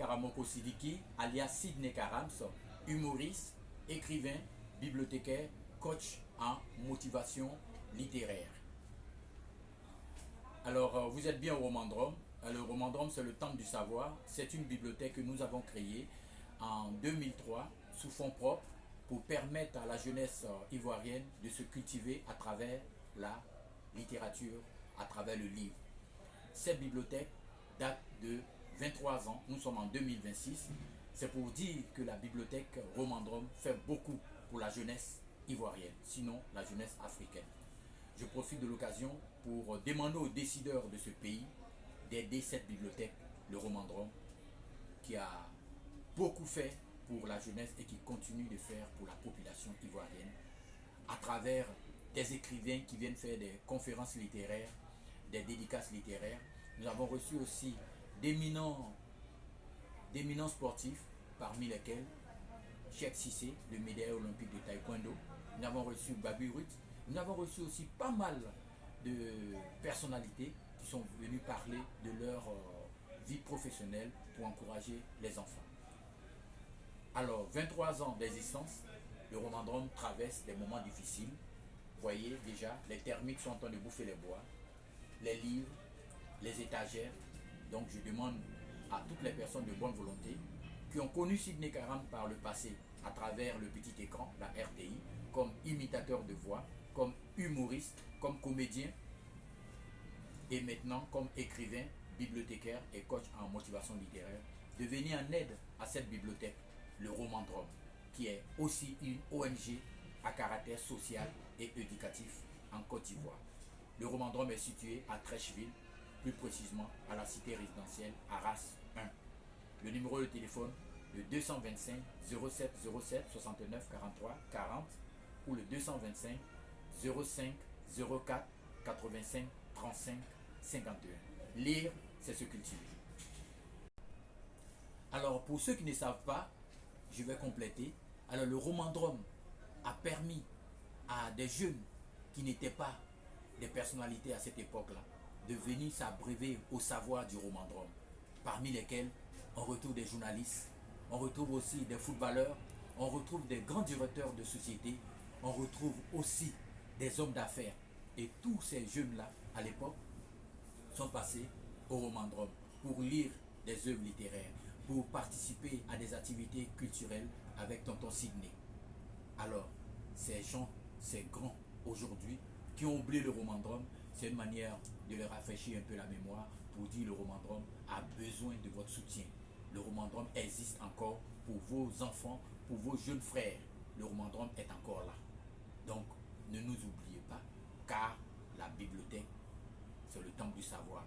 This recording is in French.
Karamoko Sidiki, alias Sidney Karams, humoriste, écrivain, bibliothécaire, coach en motivation littéraire. Alors, vous êtes bien au Romandrome. Le Romandrome, c'est le temple du savoir. C'est une bibliothèque que nous avons créée en 2003 sous fonds propres pour permettre à la jeunesse ivoirienne de se cultiver à travers la littérature, à travers le livre. Cette bibliothèque date de 23 ans, nous sommes en 2026. C'est pour dire que la bibliothèque Romandrome fait beaucoup pour la jeunesse ivoirienne, sinon la jeunesse africaine. Je profite de l'occasion pour demander aux décideurs de ce pays d'aider cette bibliothèque, le Romandrome, qui a beaucoup fait pour la jeunesse et qui continue de faire pour la population ivoirienne à travers des écrivains qui viennent faire des conférences littéraires, des dédicaces littéraires. Nous avons reçu aussi d'éminents sportifs, parmi lesquels Cheikh Cissé, le médaillé olympique de taekwondo. Nous avons reçu Babu Ruth. Nous avons reçu aussi pas mal de personnalités qui sont venues parler de leur vie professionnelle pour encourager les enfants. Alors, 23 ans d'existence, le Romandrome traverse des moments difficiles. Vous voyez déjà, les termites sont en train de bouffer les bois, les livres, les étagères. Donc, je demande à toutes les personnes de bonne volonté qui ont connu Sidney Karams par le passé à travers le petit écran, la RTI, comme imitateur de voix, comme humoriste, comme comédien et maintenant comme écrivain, bibliothécaire et coach en motivation littéraire, de venir en aide à cette bibliothèque, le Romandrome, qui est aussi une ONG à caractère social et éducatif en Côte d'Ivoire. Le Romandrome est situé à Trècheville, plus précisément à la cité résidentielle Arras 1. Le numéro de téléphone, le 225 07 07 69 43 40 ou le 225 05 04 85 35 51. Lire, c'est se cultiver. Alors, pour ceux qui ne savent pas, je vais compléter. Alors, le Romandrome a permis à des jeunes qui n'étaient pas des personnalités à cette époque-là de venir s'abreuver au savoir du Romandrome, parmi lesquels on retrouve des journalistes, on retrouve aussi des footballeurs, on retrouve des grands directeurs de société, on retrouve aussi des hommes d'affaires. Et tous ces jeunes-là, à l'époque, sont passés au Romandrome pour lire des œuvres littéraires, pour participer à des activités culturelles avec tonton Sidney. Alors, ces gens, ces grands aujourd'hui, qui ont oublié le Romandrome, c'est une manière de leur rafraîchir un peu la mémoire pour dire le Romandrome a besoin de votre soutien. Le Romandrome existe encore pour vos enfants, pour vos jeunes frères. Le Romandrome est encore là. Donc, ne nous oubliez pas, car la bibliothèque, c'est le temple du savoir.